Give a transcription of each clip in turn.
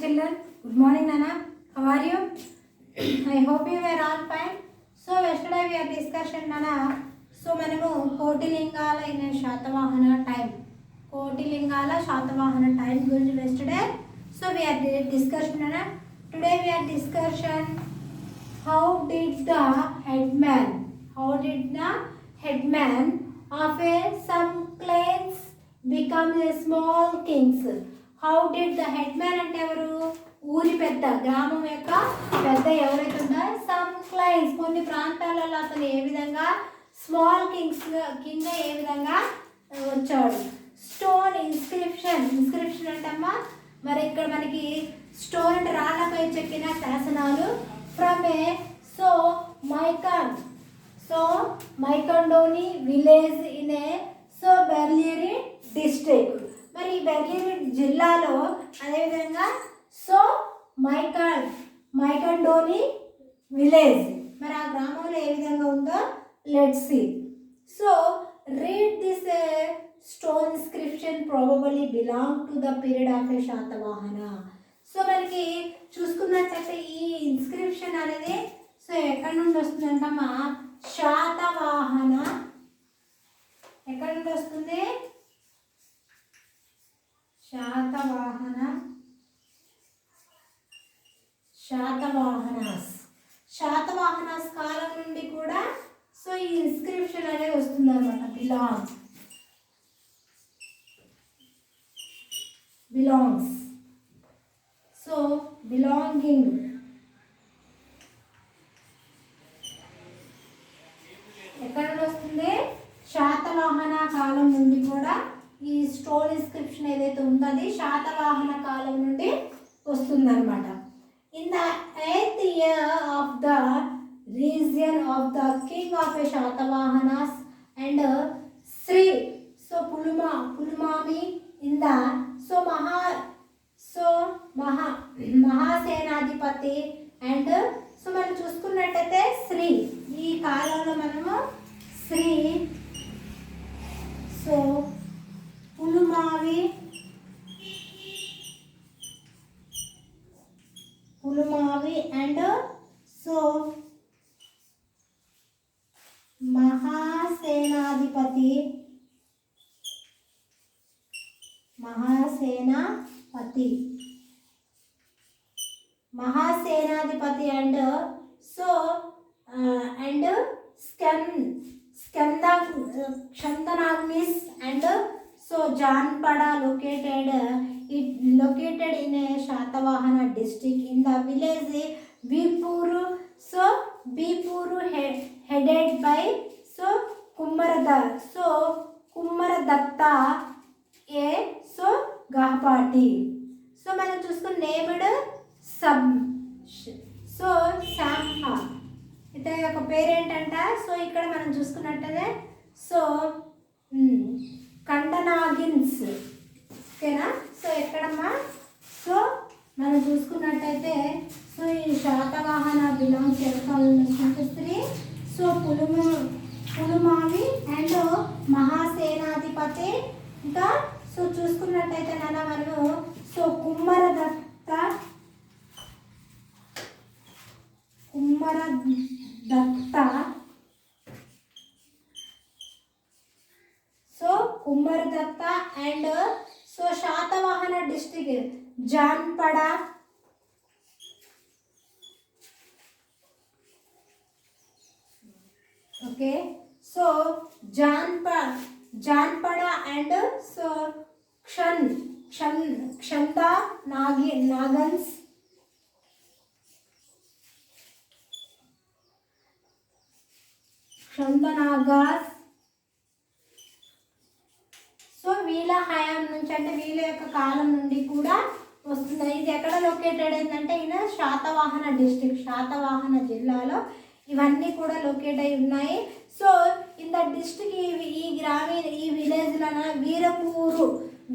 children. Good morning, Nana. How are you? I hope you were all fine. So yesterday we are discussing, Nana. So మనము Kotilingala in Satavahana time గురించి yesterday. So we are discussing, Nana. Today we are discussing how did the headman of some clans become a small kings. How did the headman అంటే ఎవరు? ఊరి పెద్ద, గ్రామం యొక్క పెద్ద ఎవరైతే ఉంటారో సమ్ క్లైన్స్ కొన్ని ప్రాంతాలలో అతను ఏ విధంగా స్మాల్ కింగ్స్ కింద ఏ విధంగా వచ్చాడు. స్టోన్ ఇన్స్క్రిప్షన్ అంటమ్మా మరి ఇక్కడ మనకి స్టోన్ అంటే రాళ్ళపై చెక్కిన శాసనాలు from a Myakadoni village in a Bellary district. మరి ఈ బెర్లియరీ జిల్లాలో అదేవిధంగా మైకండోని విలేజ్ మరి ఆ గ్రామంలో ఏ విధంగా ఉందో let's see. So read this stone inscription probably belong to the period of a Satavahana. So మనకి చూసుకున్నట్లయితే ఈ ఇన్స్క్రిప్షన్ అనేది సో ఎక్కడి నుండి వస్తుందంటమ్మా? శాతవాహన. ఎక్కడి నుండి వస్తుంది? శాతవాహనాస్ కాలం నుండి కూడా సో ఈ ఇన్స్క్రిప్షన్ అనేది వస్తుంది అనమాట. Belongs so belonging. ఎక్కడ నుండి వస్తుంది? శాతవాహన కాలం నుండి కూడా ఈ స్టోన్ ఇన్స్క్రిప్షన్ ఏదైతే ఉందో అది శాతవాహన కాలం నుండి వస్తుందన్నమాట. In the 8th year of the region of the king of a Shatavahanas and Sri Pulumami in the Mahasenadhipati and so మనం చూసుకున్నట్టయితే శ్రీ ఈ కాలంలో మనము Sri Pulumavi and Mahasenadhipati and Skandanagnis and Janapada located in a Shatavahana district in the village Bipuru. Headed by Kumaradatta a Gahpati. So మనం చూసుకున్న named శాంహా ఇతని యొక్క పేరేంటంట. So ఇక్కడ మనం చూసుకున్నట్టయితే కండనాగిన్స్. ఓకేనా? సో ఎక్కడమ్మా? సో మనం చూసుకున్నట్టయితే ఈ శాతవాహన బిలాంగ్స్ శ్రీ పులుమావి అండ్ మహాసేనాధిపతి. ఇంకా చూసుకున్నట్టయితే నాన్న మనము Kumaradatta and Satavahana district Janapada. Okay Janapada and Nagans Skandanagas. So వీళ్ళ హయాం నుంచి అంటే వీళ్ళ యొక్క కాలం నుండి కూడా వస్తుంది. ఇది ఎక్కడ లొకేటెడ్ అయిందంటే ఈయన శాతవాహన డిస్ట్రిక్ట్ శాతవాహన జిల్లాలో ఇవన్నీ కూడా లొకేట్ అయి ఉన్నాయి. సో ఇన్ ద డిస్ట్రిక్ట్ ఈ విలేజ్లో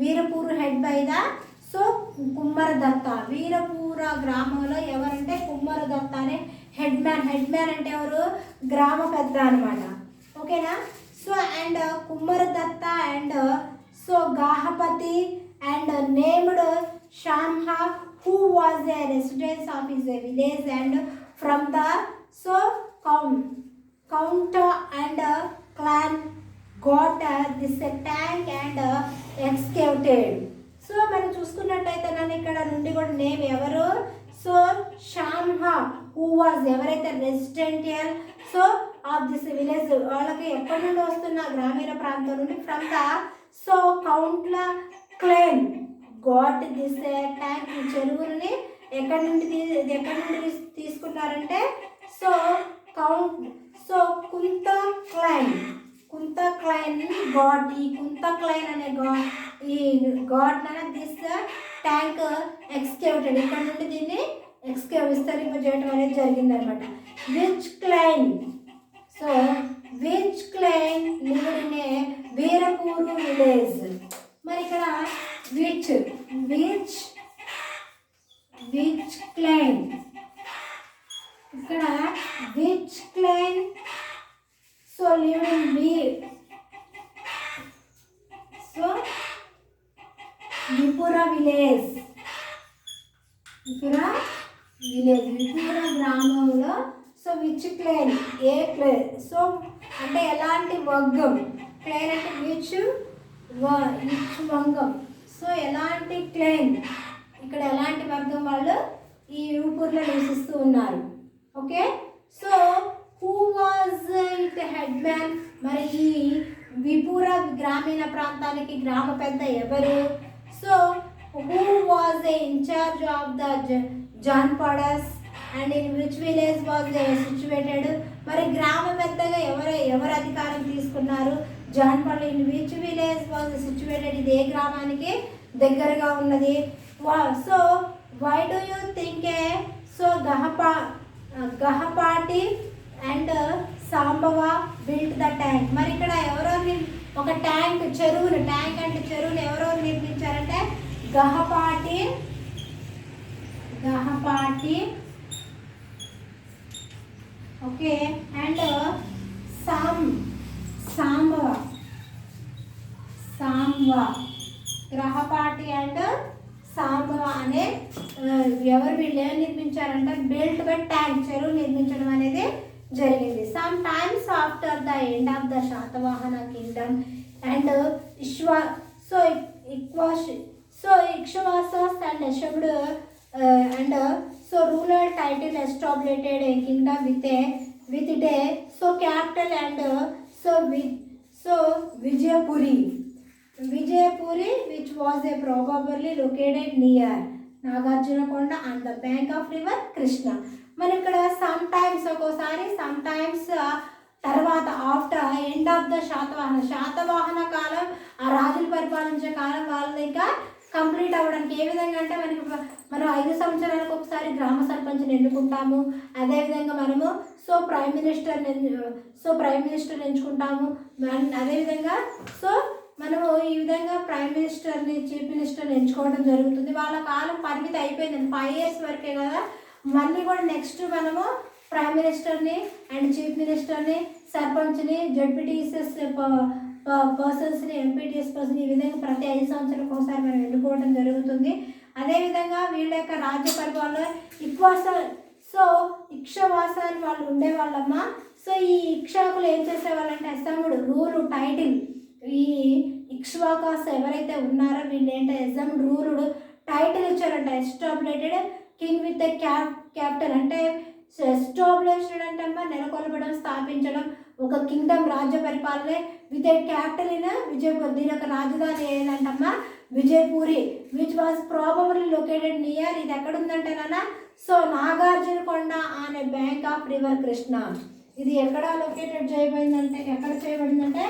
వీరపూరు హెడ్ బై ద కుమ్మరదత్త. వీరపూర గ్రామంలో ఎవరంటే కుమ్మరదత్త అనే హెడ్మ్యాన్ అంటే ఎవరు? గ్రామ పెద్ద అనమాట. ఓకేనా? So and Kumaradatta and Gahapati and named Shamha, who was a resident of his village and from the so count and clan got this tank and excavated. So మనం చూసుకున్నట్టయితే నన్ను ఇక్కడ నుండి కూడా నేమ్ ఎవరు, సో షామ్హా హూ వాజ్ ఎవరైతే residential so of this village, వాళ్ళకి ఎక్కడి నుండి వస్తున్న గ్రామీణ ప్రాంతం నుండి ఫ్రమ్ ద సో కౌంట్ల క్లెయిమ్ గాట్ దిస్ ట్యాంక్, ఈ చెరువుని ఎక్కడి నుండి తీసుకున్నారంటే సో కుంత క్లైన్ గాడ్, ఈ కుంత క్లైన్ అనే ఈ గాడ్ దిస్ ట్యాంక్ ఎక్స్కేవ్టెడ్, ఇక్కడ నుండి దీన్ని విస్తరింపజేయటం అనేది జరిగిందనమాట. Which clan lived in a Virapuru village. మరి ఇక్కడ విచ్ క్లైన్, ఇక్కడ which clan so lived in Vipura village, Vipura గ్రామంలో so which clan a clan, so అంటే ఎలాంటి వర్గం, క్లైన్ అంటే విచ్ వర్గం, సో ఎలాంటి క్లైన్, ఇక్కడ ఎలాంటి వర్గం వాళ్ళు ఈ విపురలో నివసిస్తూ ఉన్నారు. Okay, so who was it head man, మరి ఈ విపుర గ్రామీణ ప్రాంతానికి గ్రామ పెద్ద ఎవరు, so who was a incharge of the Janapadas and in which village was situated, మరి గ్రామ పెద్దగా ఎవరు అధికారం తీసుకున్నారు, Janapada in which village was situated, ఇది ఏ గ్రామానికి దగ్గరగా ఉన్నది. So why do you think a so Gahapati and Sambava built the tank, మరి ఇక్కడ ఎవరెవరు ఒక ట్యాంక్ అంటే చెరువుని ఎవరెవరు నిర్మించారంటే గహపాటి ఓకే అండ్ సాంబవ గ్రహపాటి అండ్ సాంబవ అనే ఎవరు వీళ్ళు ఏమి నిర్మించారంటే బిల్ట్ బై ట్యాంక్, చెరువు నిర్మించడం అనేది జరిగింది. Some times after the end of the Satavahana kingdom and Ikshvakus and యశవుడు and so rural title established a kingdom with it a so capital and so Vijayapuri which was a probably located near Nagarjunakonda on the bank of river Krishna. మరి ఇక్కడ ఒక్కోసారి తర్వాత after end of the Satavahana కాలం, ఆ రాజులు పరిపాలించే కాలం వాళ్ళు ఇంకా కంప్లీట్ అవ్వడానికి ఏ విధంగా అంటే మనం 5 సంవత్సరాలకు ఒకసారి గ్రామ సర్పంచ్ని ఎన్నుకుంటాము, అదేవిధంగా మనము సో ప్రైమ్ మినిస్టర్ ఎంచుకుంటాము, అదేవిధంగా సో మనము ఈ విధంగా ప్రైమ్ మినిస్టర్ని చీఫ్ మినిస్టర్ని ఎంచుకోవడం జరుగుతుంది. వాళ్ళ కాలం పరిమితి అయిపోయిందండి, 5 years వరకే కదా. మళ్ళీ కూడా నెక్స్ట్ మనము ప్రైమ్ మినిస్టర్ని అండ్ చీఫ్ మినిస్టర్ని, సర్పంచ్ని, జడ్పీటీసీఎస్ పర్సన్స్ని, ఎంపీటీఎస్ పర్సన్, ఈ విధంగా ప్రతి 5 సంవత్సరాలకు ఒకసారి మనం ఎన్నుకోవడం జరుగుతుంది. అదేవిధంగా వీళ్ళ యొక్క రాజ్య పరిపాలన ఇక్షవాసాన్ని వాళ్ళు ఉండేవాళ్ళమ్మా. సో ఈ ఇక్షాకులు ఏం చేసేవాళ్ళంటే అసముడు రూలు టైటిల్, ఈ ఇక్ష్వాకాస్ ఎవరైతే ఉన్నారో వీళ్ళు ఏంటంటే ఎగ్జామ్ రూలుడు టైటిల్ ఇచ్చారంట. ఎస్టాబ్లిటెడ్ కింగ్ విత్ క్యాపిటల్ అంటే ఎస్టాబ్లిష్డ్ అంటే అమ్మ నెలకొల్పడం, స్థాపించడం ఒక కింగ్డమ్ రాజ్య పరిపాలన with a capital in Vijayapur. దీని యొక్క రాజధాని ఏంటంటమ్మా Vijayapuri, which was probably located near, ఇది ఎక్కడ ఉందంటే నాన్న so Nagarjunakonda on a bank of river Krishna. ఇది ఎక్కడ లొకేటెడ్ చేయబడిందంటే ఎక్కడ చేయబడిందంటే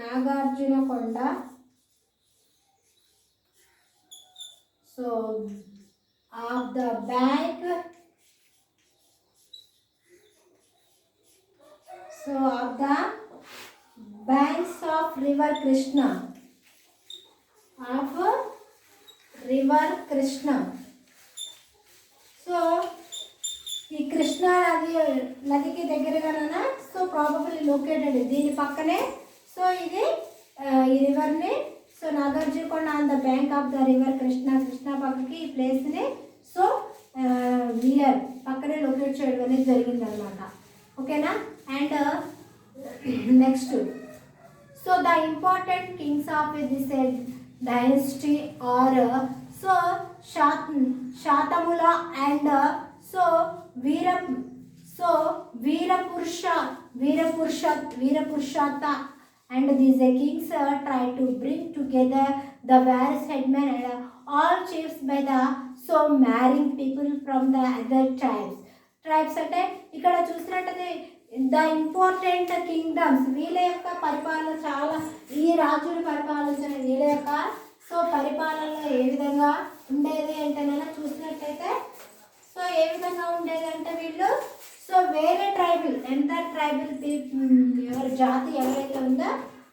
Nagarjunakonda so of the bank of the banks of river Krishna, so ఈ కృష్ణా నదికి దగ్గరగా సో ప్రాబబ్లీ లొకేటెడ్, దీని పక్కనే సో సో ఇది ఈ రివర్ని so Nagarjunakonda on the bank of the river Krishna పక్కకి ఈ ప్లేస్ని సో నియర్ పక్కనే లొకేట్ చేయడం అనేది జరిగిందనమాట. ఓకేనా. And next so the important kings of this dynasty are so Satamula and so Virapurushata and these kings try to bring together the various headmen and all chiefs by the so marrying people from the other tribes అంటే ఇక్కడ చూసినట్టయితే the important kingdoms వీళ్ళ యొక్క పరిపాలన చాలా ఈ రాజులు పరిపాలించిన వీళ్ళ యొక్క సో పరిపాలనలో ఏ విధంగా ఉండేది అంటే చూసినట్టయితే సో ఏ విధంగా ఉండేది అంటే వీళ్ళు సో వేరే ఎంత ట్రైబల్ పీపుల్ ఎవరి జాతి ఎవరైతే ఉందో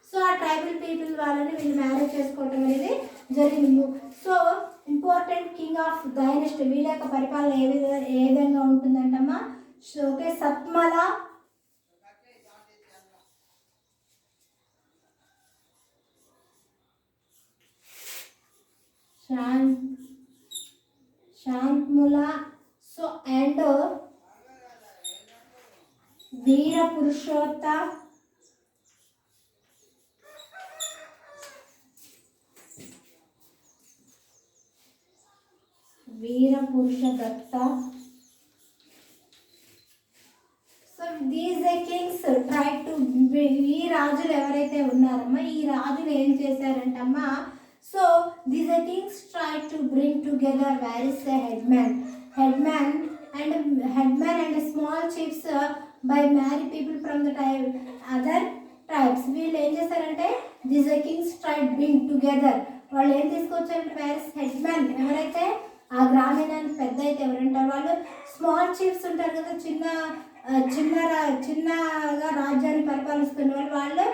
సో ఆ ట్రైబల్ పీపుల్ వాళ్ళని వీళ్ళు మ్యారేజ్ చేసుకోవటం అనేది జరిగింది. So important king of dynasty వీళ్ళ యొక్క పరిపాలన ఏ విధంగా ఉంటుందంటమ్మా. So okay. Satmala, Santamula so and Virapurushotta so these kings try to ఈ రాజులు ఎవరైతే ఉన్నారమ్మా ఈ రాజులు ఏం చేశారంటమ్మా. So these kings try to bring together various headman and small chiefs by marry people from the other tribes. వీళ్ళు ఏం చేశారంటే this Kings try bring together వాళ్ళు ఏం తీసుకొచ్చారంటే వేరియస్ హెడ్మెన్ ఎవరైతే ఆ గ్రామీణానికి పెద్ద అయితే ఎవరంటారు వాళ్ళు స్మాల్ చీఫ్స్ ఉంటారు కదా చిన్నగా రాజ్యాన్ని పరిపాలిస్తున్న వాళ్ళు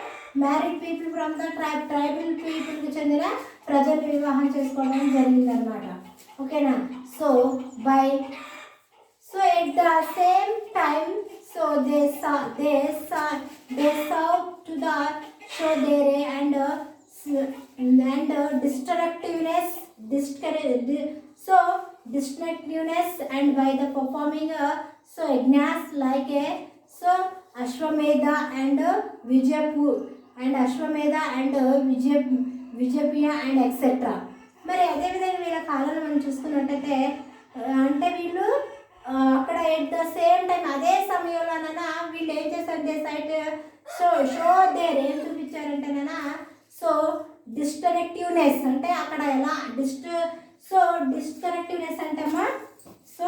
married people from the tribal పీపుల్కి చెందిన ప్రజలు వివాహం చేసుకోవడం జరిగిందనమాట. ఓకేనా. So at the same time so they serve to the show their and destructiveness and by the performing so yajnas like a so Ashwamedha and Vijayapya and etc. మరి అదేవిధంగా వీళ్ళ కాలంలో మనం చూసుకున్నట్టయితే అంటే వీళ్ళు అక్కడ ఎట్ ద సేమ్ టైం అదే సమయంలోనైనా వీళ్ళు ఏం చేశారు సైట్ షో దేర్ ఏం చూపించారంటేనా సో డిస్కనెక్టివ్నెస్ అంటే అక్కడ ఎలా డిస్కనెక్టివ్నెస్ అంటే అమ్మా సో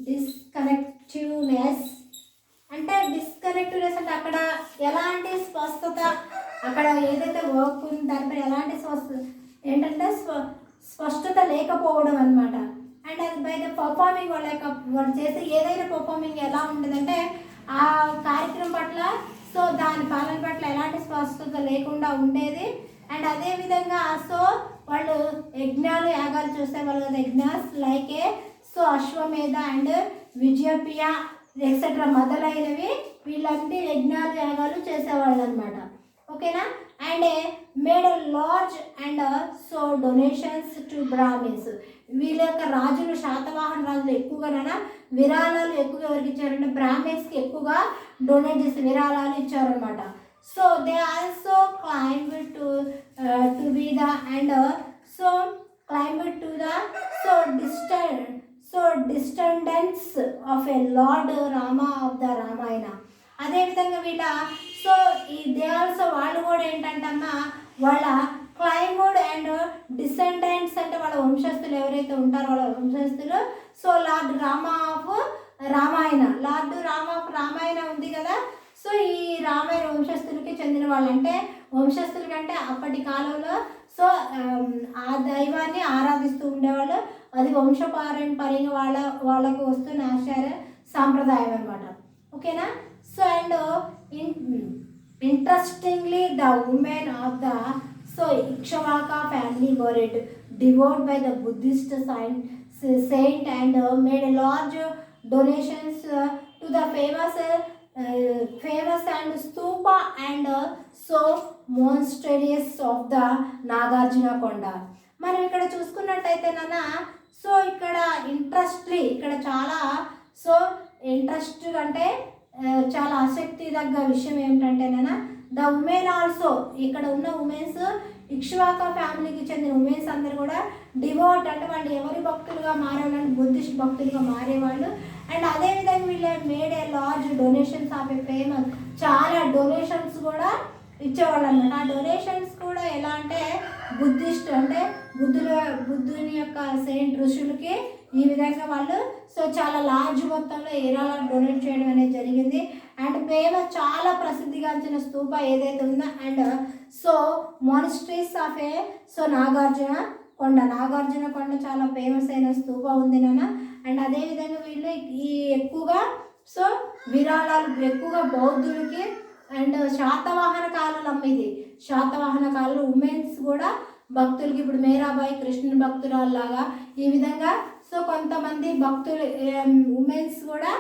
డిస్కనెక్టివ్నెస్ అంటే అక్కడ ఎలాంటి స్వస్థత అక్కడ ఏదైతే వర్క్ ఉంది దానిపై ఎలాంటి ఏంటంటే స్పష్టత లేకపోవడం అనమాట. అండ్ అది బై ద పర్ఫార్మింగ్ వాళ్ళు చేసే ఏదైనా పర్ఫార్మింగ్ ఎలా ఉంటుందంటే ఆ కార్యక్రమం పట్ల సో దాని పాలన పట్ల ఎలాంటి స్పష్టత లేకుండా ఉండేది. అండ్ అదేవిధంగా సో వాళ్ళు యజ్ఞాలు యాగాలు చూసేవాళ్ళు కదా యజ్ఞాస్ లైక్ సో అశ్వమేధ అండ్ విజయప్రియ ఎక్సెట్రా మొదలైనవి వీళ్ళంటి యజ్ఞాలు యాగాలు చేసేవాళ్ళు అనమాట. ఓకేనా. And made large and so donations to Brahmins వీళ్ళ యొక్క రాజులు శాతవాహన రాజులు ఎక్కువగా విరాళాలు ఎక్కువగా ఎవరికి ఇచ్చారంటే బ్రాహ్మిన్స్కి ఎక్కువగా డొనేట్ చేసి విరాళాలు ఇచ్చారనమాట. So they also claimed to be the and so claimed to the so descendants of a lord Rama of the Ramayana. అదేవిధంగా వీళ్ళ సో ఈ దే ఆల్సో వాళ్ళు కూడా ఏంటంటమ్మా వాళ్ళ క్లైమోడ్ అండ్ డిసెండెంట్స్ అంటే వాళ్ళ వంశస్థులు ఎవరైతే ఉంటారో వాళ్ళ వంశస్థులు so lord Rama of Ramayana ఉంది కదా. సో ఈ రామాయణ వంశస్థులకి చెందిన వాళ్ళు అంటే వంశస్థుల కంటే అప్పటి కాలంలో సో ఆ దైవాన్ని ఆరాధిస్తూ ఉండేవాళ్ళు. అది వంశపారంపర్యంగా వాళ్ళకు వస్తున్న ఆచార సాంప్రదాయం అనమాట. ఓకేనా. So and interestingly the women of the so Ikshvaka family were devoured by the Buddhist saint and made a large donations to the famous and stupa and so monasteries of the Nagarjuna Konda. మనం ఇక్కడ చూసుకున్నట్టయితే నాన్న so ఇక్కడ ఇక్కడ చాలా so interest అంటే చాలా ఆసక్తి తగ్గ విషయం ఏమిటంటే నాన్న ద ఉమెన్ ఆల్సో ఇక్కడ ఉన్న ఉమెన్స్ ఇక్ష్వాక ఫ్యామిలీకి చెందిన ఉమెన్స్ అందరు కూడా డివోట్ అంటే వాళ్ళు ఎవరి భక్తులుగా మారేవాళ్ళు బుద్ధిస్ట్ భక్తులుగా మారేవాళ్ళు అండ్ అదేవిధంగా వీళ్ళు made a large donations of A famous చాలా డొనేషన్స్ కూడా ఇచ్చేవాళ్ళు అనమాట. ఆ డొనేషన్స్ కూడా ఎలా అంటే బుద్ధిస్ట్ అంటే బుద్ధుని యొక్క సెయింట్ ఋషులకి ఈ విధంగా వాళ్ళు సో చాలా లార్జ్ మొత్తంలో ఏరాలను డొనేట్ చేయడం అనేది జరిగింది. అండ్ ఫేమస్ చాలా ప్రసిద్ధిగాంచిన స్తూప ఏదైతే ఉందో and so monasteries of a so Nagarjuna Konda చాలా ఫేమస్ అయిన స్తూప ఉంది నాన్న. అండ్ అదేవిధంగా వీళ్ళు ఈ ఎక్కువగా సో విరాళాలు ఎక్కువగా బౌద్ధులకి అండ్ శాతవాహన కాలంలో అమ్మేది శాతవాహన కాలంలో ఉమెన్స్ కూడా భక్తులకి ఇప్పుడు మేరాబాయి కృష్ణుని భక్తురాల్లాగా ఈ విధంగా సో కొంతమంది భక్తులు ఉమెన్స్ కూడా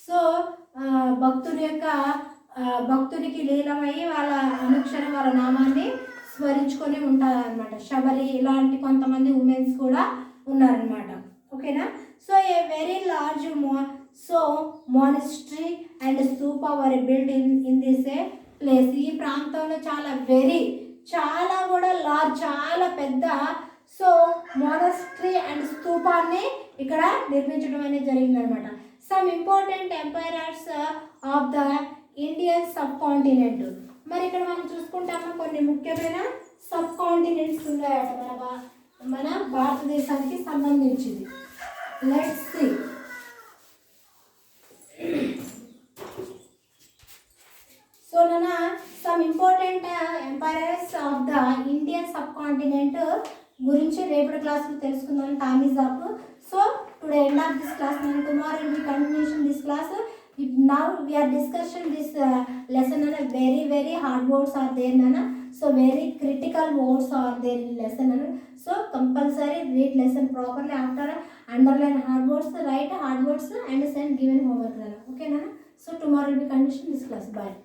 సో భక్తునికి లీలమయ్యి వాళ్ళ అనుక్షణం వాళ్ళ నామాన్ని స్మరించుకొని ఉంటారనమాట. శబరి ఇలాంటి కొంతమంది ఉమెన్స్ కూడా ఉన్నారనమాట. ఓకేనా. So a very large monastery and స్తూపా were build in this A place. ఈ ప్రాంతంలో చాలా కూడా లార్జ్ చాలా పెద్ద సో మానిస్ట్రీ అండ్ స్తూపాన్ని ఇక్కడ నిర్మించడం అనేది జరిగిందనమాట. Some important emperors of the Indian subcontinent. మరి ఇక్కడ మనం చూసుకుంటాము కొన్ని ముఖ్యమైన సబ్ కాంటినెంట్స్ ఉన్నాయట మన భారతదేశానికి సంబంధించింది. Let's see. సో నాన్న some important emperors of the Indian subcontinent గురించి రేపటి క్లాస్లో తెలుసుకుందాం. Time is up. So today end of this class and tomorrow will be continuation this class. Now we are discussing this lesson and very hard words are there nana. So very critical words are there in lesson nana. So compulsory read lesson properly, after underline hard words, write hard words and send given homework nana. Okay nana. So tomorrow will be continuation this class. Bye.